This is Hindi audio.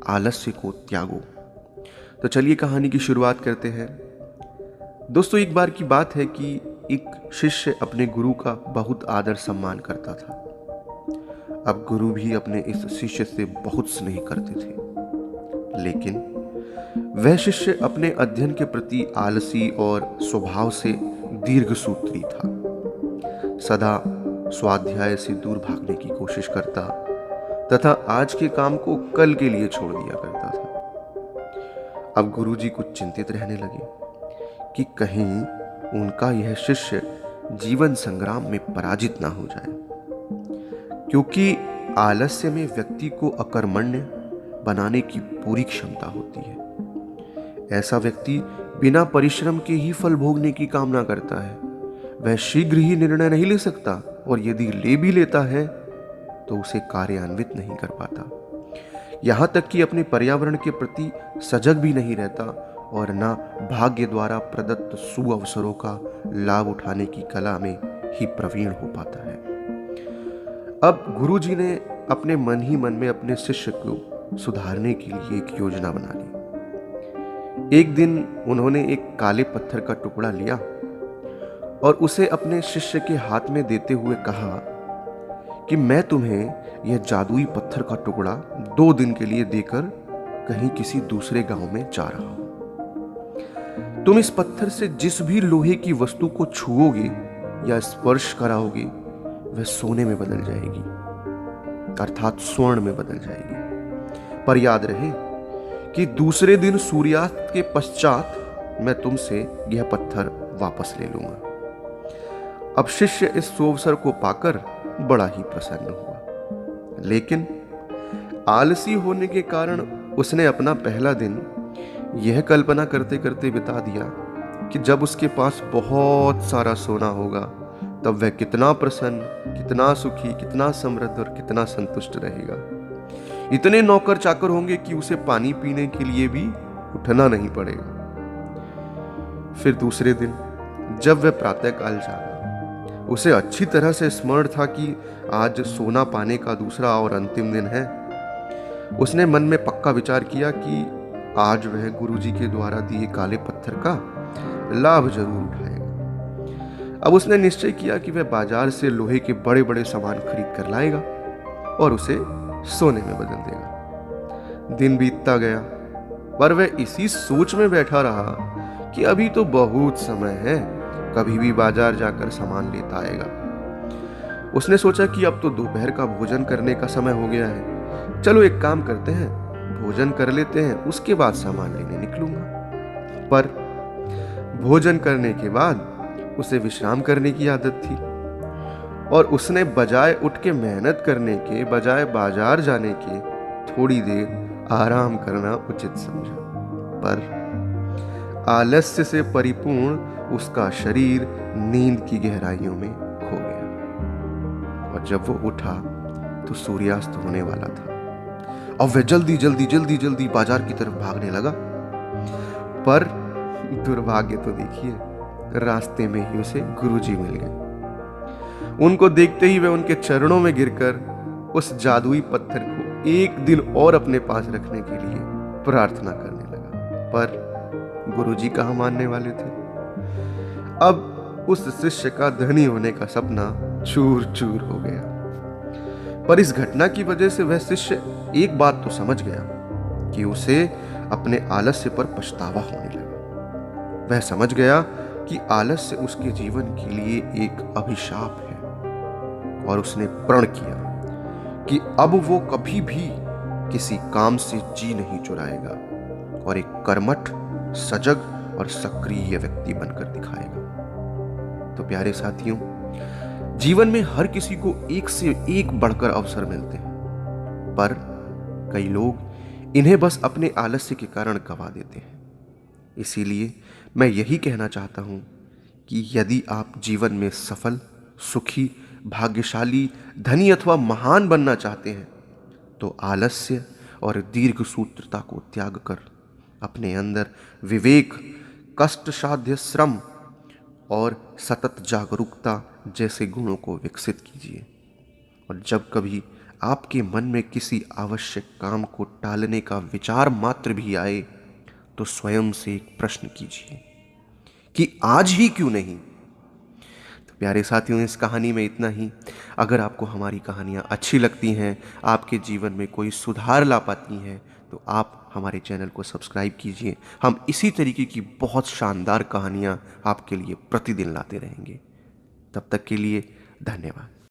आलस्य को त्यागो। तो चलिए कहानी की शुरुआत करते हैं। दोस्तों, एक बार की बात है कि एक शिष्य अपने गुरु का बहुत आदर सम्मान करता था। अब गुरु भी अपने इस शिष्य से बहुत स्नेह करते थे, लेकिन वह शिष्य अपने अध्ययन के प्रति आलसी और स्वभाव से दीर्घसूत्री था। सदा स्वाध्याय से दूर भागने की कोशिश करता तथा आज के काम को कल के लिए छोड़ दिया करता था। अब गुरुजी कुछ चिंतित रहने लगे कि कहीं उनका यह शिष्य जीवन संग्राम में पराजित ना हो जाए, क्योंकि आलस्य में व्यक्ति को अकर्मण्य बनाने की पूरी क्षमता होती है। ऐसा व्यक्ति बिना परिश्रम के ही फल भोगने की कामना करता है। वह शीघ्र ही निर्णय नहीं ले सकता और यदि ले भी लेता है तो उसे कार्यान्वित नहीं कर पाता। यहाँ तक कि अपने पर्यावरण के प्रति सजग भी नहीं रहता और न भाग्य द्वारा प्रदत्त सुअवसरों का लाभ उठाने की कला में ही प्रवीण हो पाता है। अब गुरुजी ने अपने मन ही मन में अपने शिष्य को सुधारने के लिए एक योजना बना ली। एक दिन उन्होंने एक काले पत्थर का टुकड़ा लिया और उसे अपने शिष्य के हाथ में देते हुए कहा कि मैं तुम्हें यह जादुई पत्थर का टुकड़ा 2 दिन के लिए देकर कहीं किसी दूसरे गांव में जा रहा हूं। तुम इस पत्थर से जिस भी लोहे की वस्तु को छुओगे या स्पर्श कराओगे वह सोने में बदल जाएगी, अर्थात स्वर्ण में बदल जाएगी। पर याद रहे कि दूसरे दिन सूर्यास्त के पश्चात मैं तुमसे यह पत्थर वापस ले लूंगा। अब शिष्य इस सुअवसर को पाकर बड़ा ही प्रसन्न हुआ, लेकिन आलसी होने के कारण उसने अपना पहला दिन यह कल्पना करते करते बिता दिया कि जब उसके पास बहुत सारा सोना होगा तब वह कितना प्रसन्न, कितना सुखी, कितना समृद्ध और कितना संतुष्ट रहेगा। इतने नौकर चाकर होंगे कि उसे पानी पीने के लिए भी उठना नहीं पड़ेगा। फिर दूसरे दिन जब वह प्रातःकाल जागा, उसे अच्छी तरह से स्मरण था कि आज सोना पाने का दूसरा और अंतिम दिन है। उसने मन में पक्का विचार किया कि आज वह गुरुजी के द्वारा दिए काले पत्थर का लाभ जरूर उठाएगा। अब उसने निश्चय किया कि वह बाजार से लोहे के बड़े बड़े सामान खरीद कर लाएगा और उसे सोने में बदल देगा। दिन बीतता गया, पर वह इसी सोच में बैठा रहा कि अभी तो बहुत समय है, कभी भी बाजार जाकर सामान लेता आएगा। उसने सोचा कि अब तो दोपहर का भोजन करने का समय हो गया है, चलो एक काम करते हैं, भोजन कर लेते हैं, उसके बाद सामान लेने निकलूंगा। पर भोजन करने के बाद उसे विश्राम करने की आदत थी और उसने बजाय उठ के मेहनत करने के, बजाय बाजार जाने के, थोड़ी देर आराम करना उचित समझा। पर आलस्य से परिपूर्ण उसका शरीर नींद की गहराइयों में खो गया और जब वो उठा तो सूर्यास्त होने वाला था। अब वह जल्दी जल्दी जल्दी जल्दी बाजार की तरफ भागने लगा, पर दुर्भाग्य तो देखिए, रास्ते में ही उसे गुरुजी मिल गए। उनको देखते ही वह उनके चरणों में गिरकर उस जादुई पत्थर को एक दिन और अपने पास रखने के लिए प्रार्थना करने लगा। पर गुरुजी कहाँ मानने वाले थे। अब उस शिष्य का धनी होने का सपना चूर चूर हो गया। पर इस घटना की वजह से वह शिष्य एक बात तो समझ गया कि उसे अपने आलस्य पर पछतावा होने लगा। वह समझ गया कि आलस्य उसके जीवन के लिए एक अभिशाप है और उसने प्रण किया कि अब वो कभी भी किसी काम से जी नहीं चुराएगा और एक कर्मठ, सजग और सक्रिय व्यक्ति बनकर दिखाएगा। तो प्यारे साथियों, जीवन में हर किसी को एक से एक बढ़कर अवसर मिलते हैं, पर कई लोग इन्हें बस अपने आलस्य के कारण गंवा देते हैं। इसीलिए मैं यही कहना चाहता हूं कि यदि आप जीवन में सफल, सुखी, भाग्यशाली, धनी अथवा महान बनना चाहते हैं तो आलस्य और दीर्घसूत्रता को त्याग कर अपने अंदर विवेक, कष्ट साध्य श्रम और सतत जागरूकता जैसे गुणों को विकसित कीजिए। और जब कभी आपके मन में किसी आवश्यक काम को टालने का विचार मात्र भी आए तो स्वयं से एक प्रश्न कीजिए कि आज ही क्यों नहीं। तो प्यारे साथियों, इस कहानी में इतना ही। अगर आपको हमारी कहानियाँ अच्छी लगती हैं, आपके जीवन में कोई सुधार ला पाती हैं, तो आप हमारे चैनल को सब्सक्राइब कीजिए। हम इसी तरीके की बहुत शानदार कहानियाँ आपके लिए प्रतिदिन लाते रहेंगे। तब तक के लिए धन्यवाद।